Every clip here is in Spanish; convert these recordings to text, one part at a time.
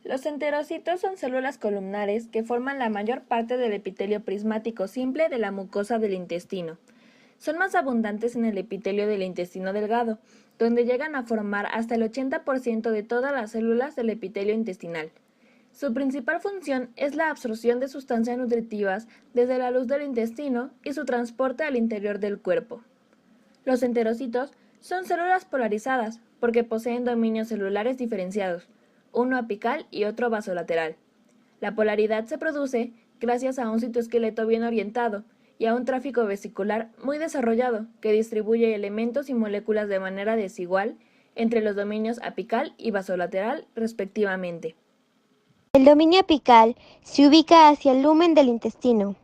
Los enterocitos son células columnares que forman la mayor parte del epitelio prismático simple de la mucosa del intestino. Son más abundantes en el epitelio del intestino delgado, donde llegan a formar hasta el 80% de todas las células del epitelio intestinal. Su principal función es la absorción de sustancias nutritivas desde la luz del intestino y su transporte al interior del cuerpo. Los enterocitos son células polarizadas porque poseen dominios celulares diferenciados, uno apical y otro basolateral. La polaridad se produce gracias a un citoesqueleto bien orientado y a un tráfico vesicular muy desarrollado que distribuye elementos y moléculas de manera desigual entre los dominios apical y basolateral respectivamente. El dominio apical se ubica hacia el lumen del intestino.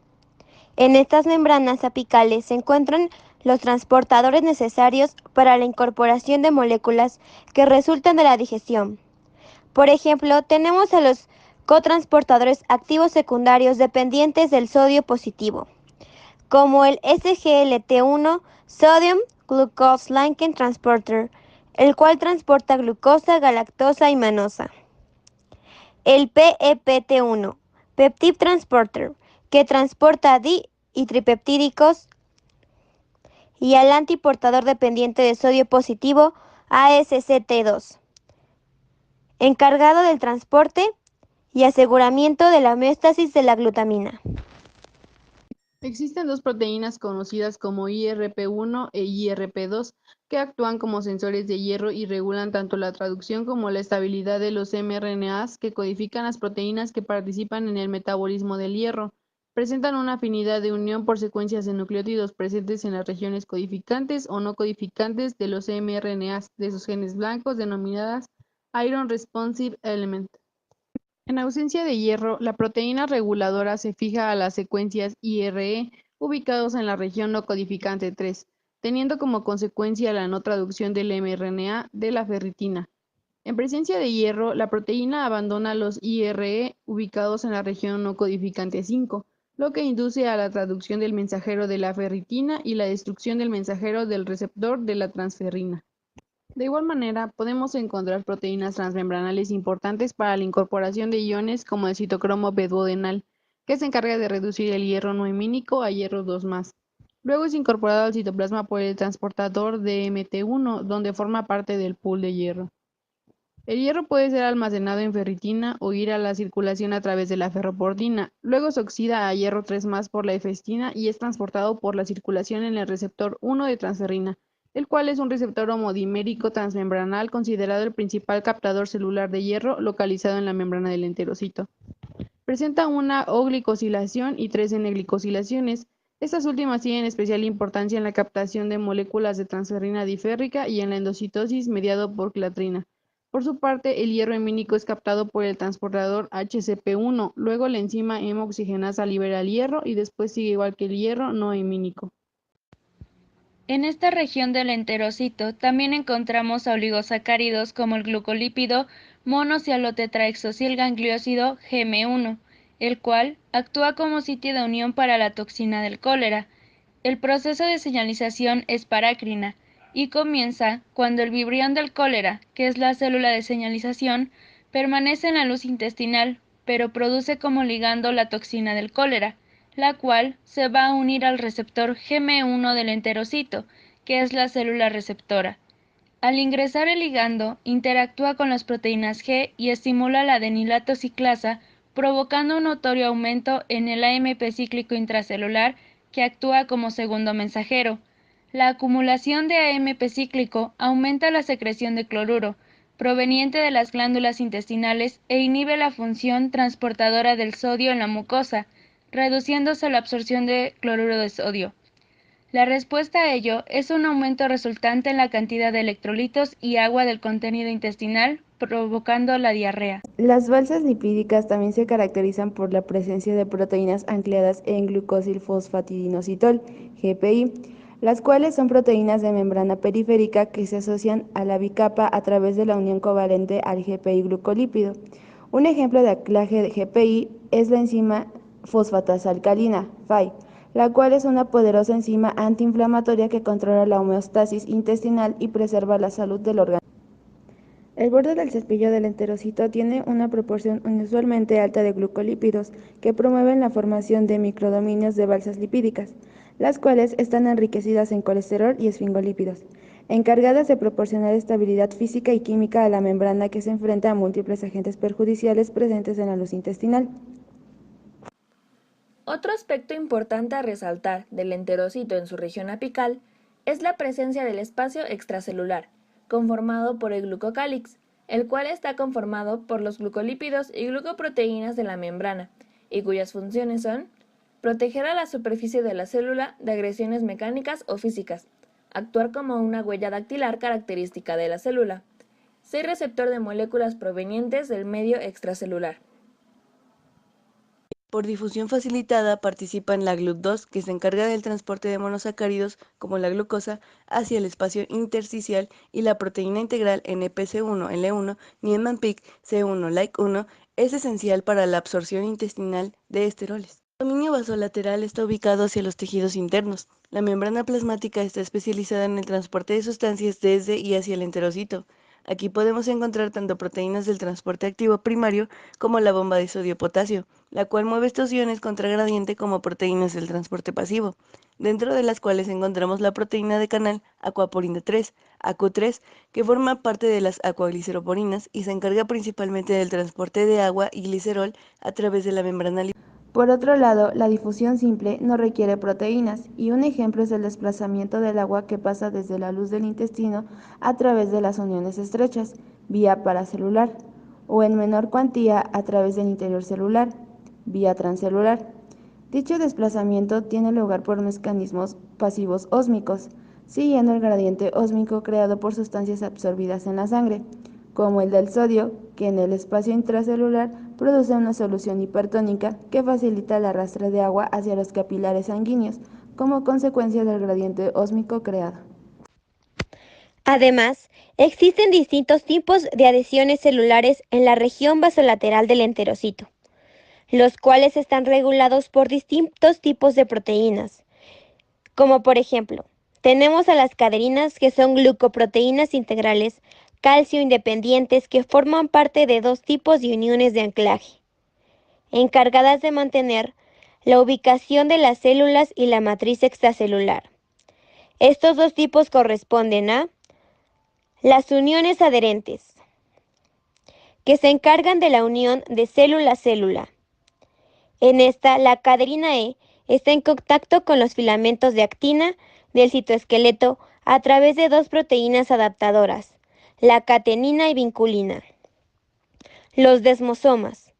En estas membranas apicales se encuentran los transportadores necesarios para la incorporación de moléculas que resultan de la digestión. Por ejemplo, tenemos a los cotransportadores activos secundarios dependientes del sodio positivo, como el SGLT1 Sodium Glucose Linking Transporter, el cual transporta glucosa, galactosa y manosa. El PEPT1 Peptide Transporter, que transporta di y tripeptídicos, y al antiportador dependiente de sodio positivo ASCT2, encargado del transporte y aseguramiento de la homeostasis de la glutamina. Existen dos proteínas conocidas como IRP1 e IRP2 que actúan como sensores de hierro y regulan tanto la traducción como la estabilidad de los mRNAs que codifican las proteínas que participan en el metabolismo del hierro. Presentan una afinidad de unión por secuencias de nucleótidos presentes en las regiones codificantes o no codificantes de los mRNAs de sus genes blancos denominadas Iron Responsive Element. En ausencia de hierro, la proteína reguladora se fija a las secuencias IRE ubicados en la región no codificante 3, teniendo como consecuencia la no traducción del mRNA de la ferritina. En presencia de hierro, la proteína abandona los IRE ubicados en la región no codificante 5, lo que induce a la traducción del mensajero de la ferritina y la destrucción del mensajero del receptor de la transferrina. De igual manera, podemos encontrar proteínas transmembranales importantes para la incorporación de iones como el citocromo B-duodenal, que se encarga de reducir el hierro no hemínico a hierro 2+. Luego es incorporado al citoplasma por el transportador DMT1, donde forma parte del pool de hierro. El hierro puede ser almacenado en ferritina o ir a la circulación a través de la ferroportina. Luego se oxida a hierro 3+ por la efestina y es transportado por la circulación en el receptor 1 de transferrina, el cual es un receptor homodimérico transmembranal considerado el principal captador celular de hierro localizado en la membrana del enterocito. Presenta una O-glicosilación y 3 N-glicosilaciones. Estas últimas tienen especial importancia en la captación de moléculas de transferrina diférrica y en la endocitosis mediado por clatrina. Por su parte, el hierro hemínico es captado por el transportador HCP1, luego la enzima hemooxigenasa libera el hierro y después sigue igual que el hierro no hemínico. En esta región del enterocito también encontramos a oligosacáridos como el glucolípido monocialotetraexosilgangliósido GM1, el cual actúa como sitio de unión para la toxina del cólera. El proceso de señalización es parácrina y comienza cuando el vibrión del cólera, que es la célula de señalización, permanece en la luz intestinal, pero produce como ligando la toxina del cólera, la cual se va a unir al receptor GM1 del enterocito, que es la célula receptora. Al ingresar el ligando, interactúa con las proteínas G y estimula la adenilato ciclasa, provocando un notorio aumento en el AMP cíclico intracelular que actúa como segundo mensajero. La acumulación de AMP cíclico aumenta la secreción de cloruro, proveniente de las glándulas intestinales e inhibe la función transportadora del sodio en la mucosa, reduciéndose la absorción de cloruro de sodio. La respuesta a ello es un aumento resultante en la cantidad de electrolitos y agua del contenido intestinal, provocando la diarrea. Las balsas lipídicas también se caracterizan por la presencia de proteínas ancladas en glucosilfosfatidinosidol, GPI, las cuales son proteínas de membrana periférica que se asocian a la bicapa a través de la unión covalente al GPI glucolípido. Un ejemplo de anclaje de GPI es la enzima fosfatasa alcalina, FAI, la cual es una poderosa enzima antiinflamatoria que controla la homeostasis intestinal y preserva la salud del organismo. El borde del cepillo del enterocito tiene una proporción inusualmente alta de glucolípidos que promueven la formación de microdominios de balsas lipídicas, las cuales están enriquecidas en colesterol y esfingolípidos, encargadas de proporcionar estabilidad física y química a la membrana que se enfrenta a múltiples agentes perjudiciales presentes en la luz intestinal. Otro aspecto importante a resaltar del enterocito en su región apical es la presencia del espacio extracelular, conformado por el glucocálix, el cual está conformado por los glucolípidos y glucoproteínas de la membrana, y cuyas funciones son proteger a la superficie de la célula de agresiones mecánicas o físicas, actuar como una huella dactilar característica de la célula, ser receptor de moléculas provenientes del medio extracelular. Por difusión facilitada participan la GLUT2, que se encarga del transporte de monosacáridos, como la glucosa, hacia el espacio intersticial, y la proteína integral NPC1, L1, Niemann-Pick, C1, Like1, es esencial para la absorción intestinal de esteroles. El dominio vasolateral está ubicado hacia los tejidos internos. La membrana plasmática está especializada en el transporte de sustancias desde y hacia el enterocito. Aquí podemos encontrar tanto proteínas del transporte activo primario como la bomba de sodio-potasio, la cual mueve estos iones contra gradiente, como proteínas del transporte pasivo, dentro de las cuales encontramos la proteína de canal aquaporina 3, ACU3, que forma parte de las acuagliceroporinas y se encarga principalmente del transporte de agua y glicerol a través de la membrana lipídica. Por otro lado, la difusión simple no requiere proteínas, y un ejemplo es el desplazamiento del agua que pasa desde la luz del intestino a través de las uniones estrechas, vía paracelular, o en menor cuantía a través del interior celular, vía transcelular. Dicho desplazamiento tiene lugar por mecanismos pasivos ósmicos, siguiendo el gradiente ósmico creado por sustancias absorbidas en la sangre, como el del sodio, que en el espacio intracelular produce una solución hipertónica que facilita el arrastre de agua hacia los capilares sanguíneos, como consecuencia del gradiente ósmico creado. Además, existen distintos tipos de adhesiones celulares en la región vasolateral del enterocito, los cuales están regulados por distintos tipos de proteínas, como por ejemplo, tenemos a las caderinas, que son glucoproteínas integrales calcio independientes que forman parte de dos tipos de uniones de anclaje, encargadas de mantener la ubicación de las células y la matriz extracelular. Estos dos tipos corresponden a las uniones adherentes, que se encargan de la unión de célula a célula. En esta, la caderina E está en contacto con los filamentos de actina del citoesqueleto a través de dos proteínas adaptadoras, la catenina y vinculina. Los desmosomas,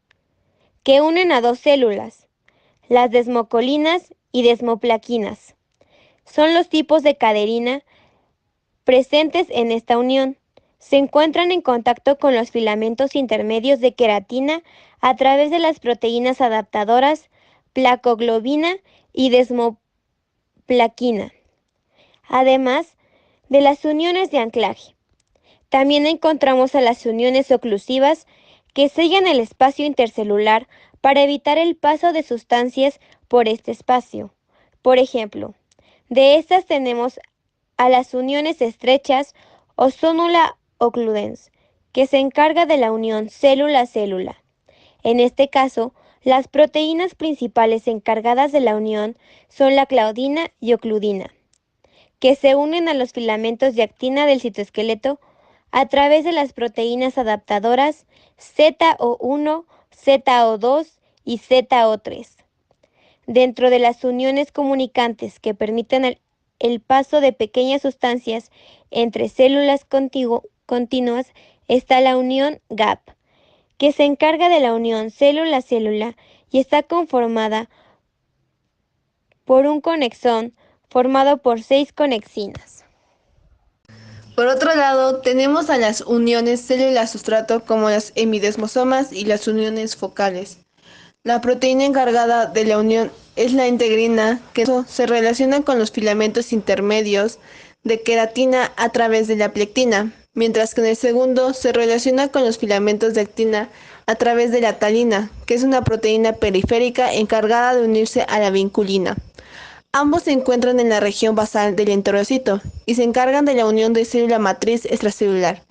que unen a dos células, las desmocolinas y desmoplaquinas, son los tipos de caderina presentes en esta unión. Se encuentran en contacto con los filamentos intermedios de queratina a través de las proteínas adaptadoras placoglobina y desmoplaquina, además de las uniones de anclaje. También encontramos a las uniones oclusivas, que sellan el espacio intercelular para evitar el paso de sustancias por este espacio. Por ejemplo, de estas tenemos a las uniones estrechas o sonula ocludens, que se encarga de la unión célula-célula. En este caso, las proteínas principales encargadas de la unión son la claudina y ocludina, que se unen a los filamentos de actina del citoesqueleto a través de las proteínas adaptadoras ZO1, ZO2 y ZO3. Dentro de las uniones comunicantes que permiten el paso de pequeñas sustancias entre células continuas está la unión GAP, que se encarga de la unión célula-célula y está conformada por un conexón formado por 6 conexinas. Por otro lado, tenemos a las uniones célula-sustrato, como las hemidesmosomas y las uniones focales. La proteína encargada de la unión es la integrina, que se relaciona con los filamentos intermedios de queratina a través de la plectina, mientras que en el segundo se relaciona con los filamentos de actina a través de la talina, que es una proteína periférica encargada de unirse a la vinculina. Ambos se encuentran en la región basal del enterocito y se encargan de la unión de célula matriz extracelular.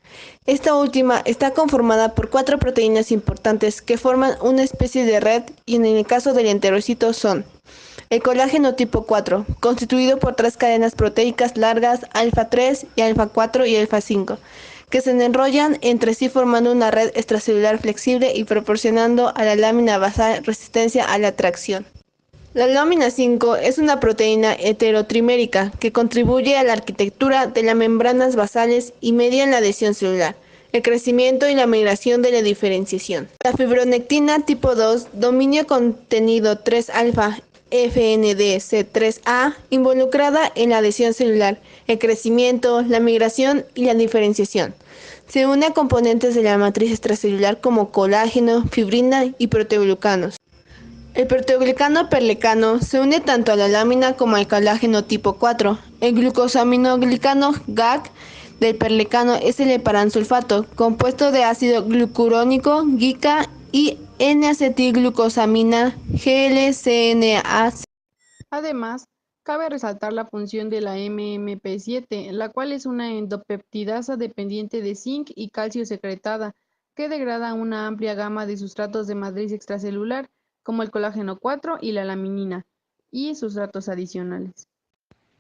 Esta última está conformada por 4 proteínas importantes que forman una especie de red y en el caso del enterocito son el colágeno tipo 4, constituido por 3 cadenas proteicas largas alfa 3 y alfa 4 y alfa 5, que se enrollan entre sí formando una red extracelular flexible y proporcionando a la lámina basal resistencia a la tracción. La lámina 5 es una proteína heterotrimérica que contribuye a la arquitectura de las membranas basales y media en la adhesión celular, el crecimiento y la migración de la diferenciación. La fibronectina tipo 2, dominio contenido 3-alfa FNDC3A, involucrada en la adhesión celular, el crecimiento, la migración y la diferenciación. Se une a componentes de la matriz extracelular como colágeno, fibrina y proteoglucanos. El proteoglicano perlecano se une tanto a la lámina como al colágeno tipo 4. El glucosaminoglicano GAG del perlecano es el heparansulfato, compuesto de ácido glucurónico, GICA y N-acetilglucosamina GLCNAC. Además, cabe resaltar la función de la MMP7, la cual es una endopeptidasa dependiente de zinc y calcio secretada, que degrada una amplia gama de sustratos de matriz extracelular, como el colágeno 4 y la laminina, y sustratos adicionales.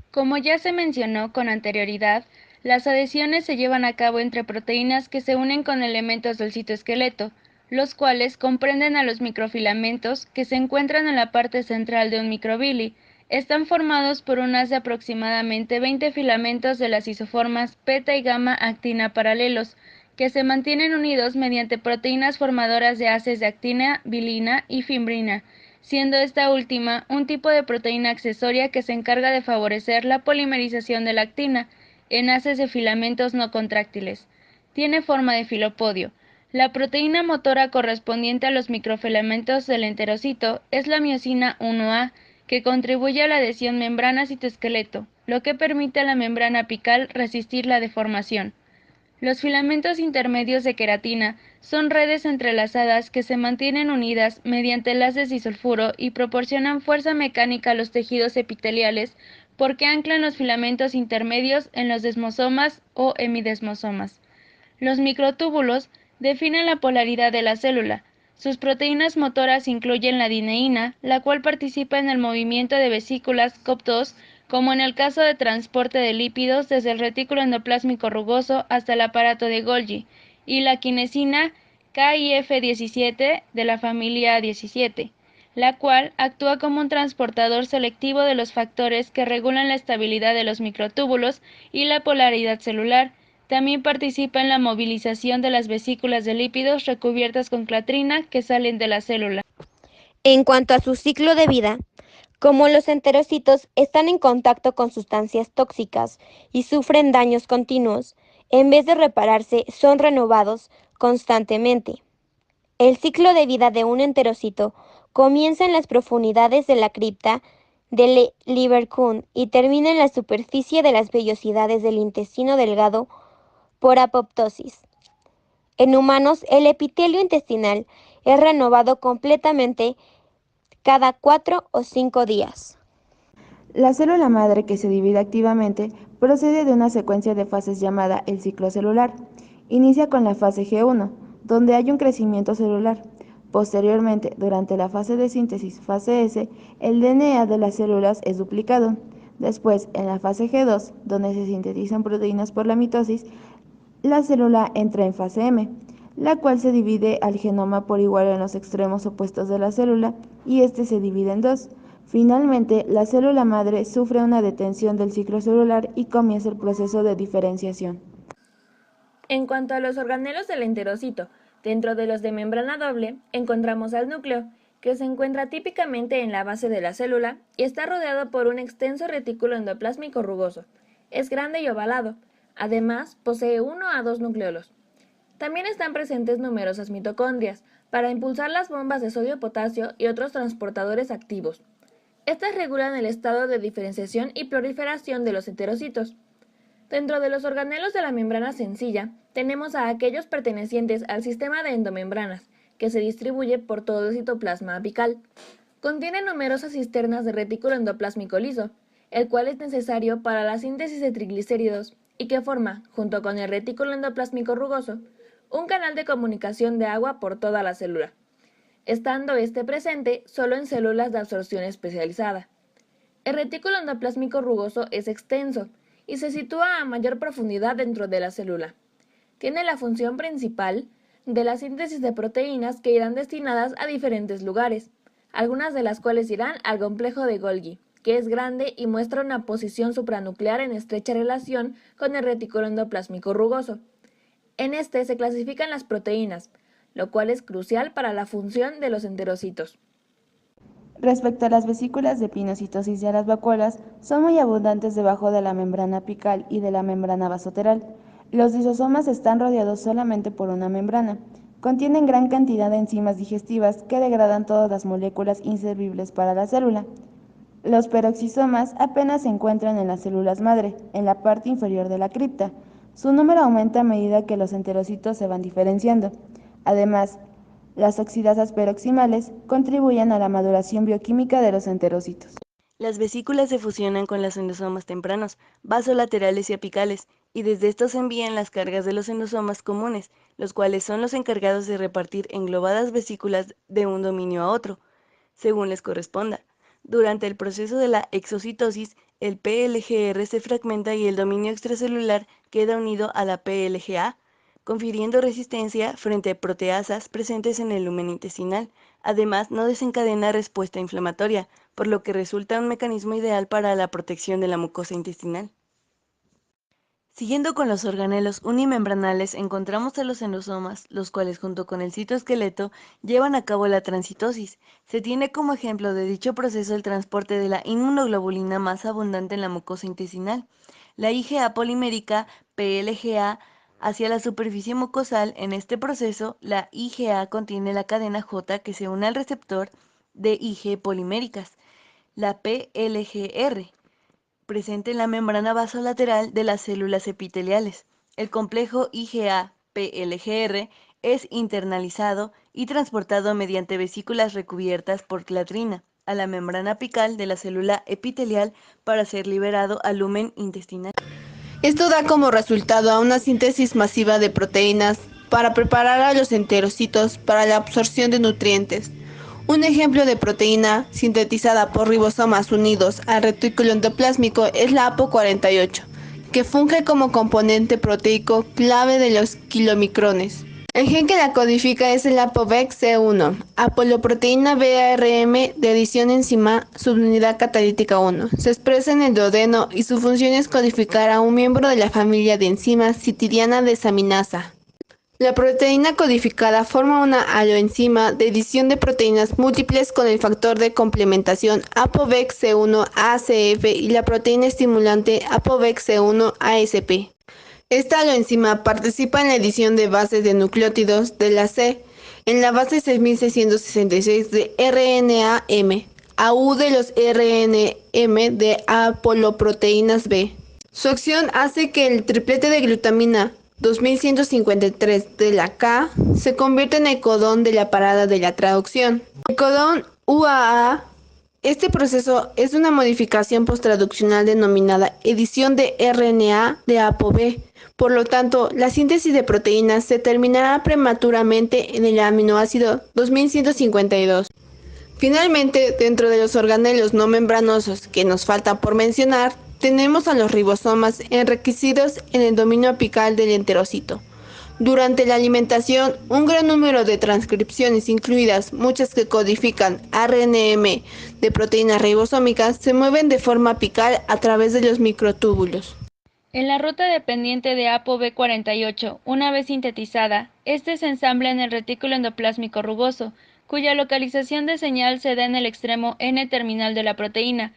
Como ya se mencionó con anterioridad, las adhesiones se llevan a cabo entre proteínas que se unen con elementos del citoesqueleto, los cuales comprenden a los microfilamentos que se encuentran en la parte central de un microvilli. Están formados por un haz de aproximadamente 20 filamentos de las isoformas beta y gamma actina paralelos, que se mantienen unidos mediante proteínas formadoras de haces de actina, bilina y fibrina, siendo esta última un tipo de proteína accesoria que se encarga de favorecer la polimerización de la actina en haces de filamentos no contráctiles. Tiene forma de filopodio. La proteína motora correspondiente a los microfilamentos del enterocito es la miosina 1A, que contribuye a la adhesión membrana-citoesqueleto, lo que permite a la membrana apical resistir la deformación. Los filamentos intermedios de queratina son redes entrelazadas que se mantienen unidas mediante enlaces disulfuro y proporcionan fuerza mecánica a los tejidos epiteliales porque anclan los filamentos intermedios en los desmosomas o hemidesmosomas. Los microtúbulos definen la polaridad de la célula. Sus proteínas motoras incluyen la dineína, la cual participa en el movimiento de vesículas COP2, como en el caso de transporte de lípidos desde el retículo endoplásmico rugoso hasta el aparato de Golgi, y la quinesina KIF17 de la familia 17, la cual actúa como un transportador selectivo de los factores que regulan la estabilidad de los microtúbulos y la polaridad celular. También participa en la movilización de las vesículas de lípidos recubiertas con clatrina que salen de la célula. En cuanto a su ciclo de vida, como los enterocitos están en contacto con sustancias tóxicas y sufren daños continuos, en vez de repararse, son renovados constantemente. El ciclo de vida de un enterocito comienza en las profundidades de la cripta del Lieberkühn y termina en la superficie de las vellosidades del intestino delgado por apoptosis. En humanos, el epitelio intestinal es renovado completamente cada 4 o 5 días. La célula madre que se divide activamente procede de una secuencia de fases llamada el ciclo celular. Inicia con la fase G1, donde hay un crecimiento celular. Posteriormente, durante la fase de síntesis, fase S, el DNA de las células es duplicado. Después, en la fase G2, donde se sintetizan proteínas por la mitosis, la célula entra en fase M, la cual se divide al genoma por igual en los extremos opuestos de la célula y este se divide en dos. Finalmente, la célula madre sufre una detención del ciclo celular y comienza el proceso de diferenciación. En cuanto a los organelos del enterocito, dentro de los de membrana doble encontramos al núcleo, que se encuentra típicamente en la base de la célula y está rodeado por un extenso retículo endoplásmico rugoso. Es grande y ovalado. Además, posee 1 a 2 nucleolos. También están presentes numerosas mitocondrias para impulsar las bombas de sodio-potasio y otros transportadores activos. Estas regulan el estado de diferenciación y proliferación de los enterocitos. Dentro de los organelos de la membrana sencilla, tenemos a aquellos pertenecientes al sistema de endomembranas, que se distribuye por todo el citoplasma apical. Contiene numerosas cisternas de retículo endoplásmico liso, el cual es necesario para la síntesis de triglicéridos y que forma, junto con el retículo endoplásmico rugoso, un canal de comunicación de agua por toda la célula, estando este presente solo en células de absorción especializada. El retículo endoplásmico rugoso es extenso y se sitúa a mayor profundidad dentro de la célula. Tiene la función principal de la síntesis de proteínas que irán destinadas a diferentes lugares, algunas de las cuales irán al complejo de Golgi, que es grande y muestra una posición supranuclear en estrecha relación con el retículo endoplásmico rugoso. En este se clasifican las proteínas, lo cual es crucial para la función de los enterocitos. Respecto a las vesículas de pinocitosis y a las vacuolas, son muy abundantes debajo de la membrana apical y de la membrana vasoteral. Los lisosomas están rodeados solamente por una membrana. Contienen gran cantidad de enzimas digestivas que degradan todas las moléculas inservibles para la célula. Los peroxisomas apenas se encuentran en las células madre, en la parte inferior de la cripta. Su número aumenta a medida que los enterocitos se van diferenciando. Además, las oxidasas peroximales contribuyen a la maduración bioquímica de los enterocitos. Las vesículas se fusionan con los endosomas tempranos, vasolaterales y apicales, y desde estos envían las cargas de los endosomas comunes, los cuales son los encargados de repartir englobadas vesículas de un dominio a otro, según les corresponda. Durante el proceso de la exocitosis, el PLGR se fragmenta y el dominio extracelular queda unido a la PLGA, confiriendo resistencia frente a proteasas presentes en el lumen intestinal. Además, no desencadena respuesta inflamatoria, por lo que resulta un mecanismo ideal para la protección de la mucosa intestinal. Siguiendo con los organelos unimembranales, encontramos a los endosomas, los cuales junto con el citoesqueleto llevan a cabo la transitosis. Se tiene como ejemplo de dicho proceso el transporte de la inmunoglobulina más abundante en la mucosa intestinal, la IgA polimérica PLGA, hacia la superficie mucosal. En este proceso, la IgA contiene la cadena J que se une al receptor de Ig poliméricas, la PLGR, presente en la membrana vasolateral de las células epiteliales. El complejo IgA-PLGR es internalizado y transportado mediante vesículas recubiertas por clatrina a la membrana apical de la célula epitelial para ser liberado al lumen intestinal. Esto da como resultado a una síntesis masiva de proteínas para preparar a los enterocitos para la absorción de nutrientes. Un ejemplo de proteína sintetizada por ribosomas unidos al retículo endoplásmico es la APO48, que funge como componente proteico clave de los kilomicrones. El gen que la codifica es el ApoVec-C1, apolioproteína BARM de adición enzima subunidad catalítica 1. Se expresa en el duodeno y su función es codificar a un miembro de la familia de enzimas citidina desaminasa. La proteína codificada forma una aloenzima de edición de proteínas múltiples con el factor de complementación ApoVec-C1-ACF y la proteína estimulante ApoVec-C1-ASP. Esta aloenzima participa en la edición de bases de nucleótidos de la C en la base 6666 de RNA-M, AU de los RNM de apolioproteínas B. Su acción hace que el triplete de glutamina 2153 de la K se convierta en el codón de la parada de la traducción. El codón UAA. Este proceso es una modificación posttraduccional denominada edición de RNA de ApoB. Por lo tanto, la síntesis de proteínas se terminará prematuramente en el aminoácido 2152. Finalmente, dentro de los organelos no membranosos que nos faltan por mencionar, tenemos a los ribosomas enriquecidos en el dominio apical del enterocito. Durante la alimentación, un gran número de transcripciones, incluidas muchas que codifican RNM de proteínas ribosómicas, se mueven de forma apical a través de los microtúbulos. En la ruta dependiente de ApoB48, una vez sintetizada, este se ensambla en el retículo endoplásmico rugoso, cuya localización de señal se da en el extremo N-terminal de la proteína,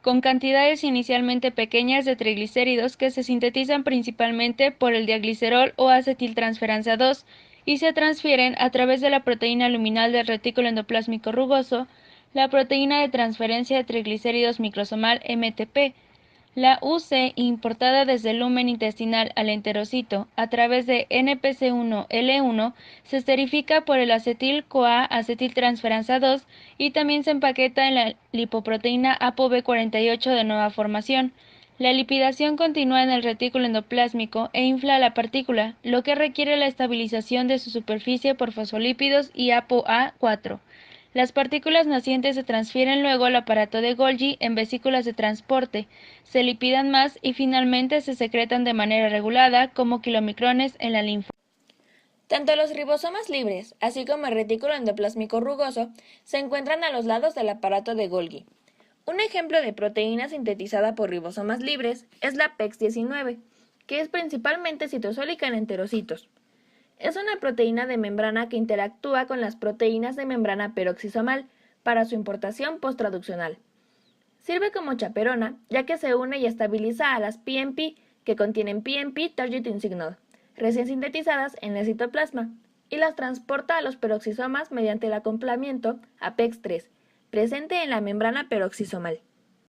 con cantidades inicialmente pequeñas de triglicéridos que se sintetizan principalmente por el diaglicerol o acetiltransferasa 2 y se transfieren a través de la proteína luminal del retículo endoplásmico rugoso, la proteína de transferencia de triglicéridos microsomal MTP. La UC, importada desde el lumen intestinal al enterocito a través de NPC1-L1, se esterifica por el acetil-CoA acetiltransferasa 2 y también se empaqueta en la lipoproteína ApoB48 de nueva formación. La lipidación continúa en el retículo endoplásmico e infla la partícula, lo que requiere la estabilización de su superficie por fosfolípidos y ApoA4. Las partículas nacientes se transfieren luego al aparato de Golgi en vesículas de transporte, se lipidan más y finalmente se secretan de manera regulada como kilomicrones en la linfa. Tanto los ribosomas libres, así como el retículo endoplásmico rugoso, se encuentran a los lados del aparato de Golgi. Un ejemplo de proteína sintetizada por ribosomas libres es la PEX19, que es principalmente citosólica en enterocitos. Es una proteína de membrana que interactúa con las proteínas de membrana peroxisomal para su importación posttraduccional. Sirve como chaperona, ya que se une y estabiliza a las PMP, que contienen PMP targeting signal, recién sintetizadas en el citoplasma, y las transporta a los peroxisomas mediante el acoplamiento a PEX3, presente en la membrana peroxisomal.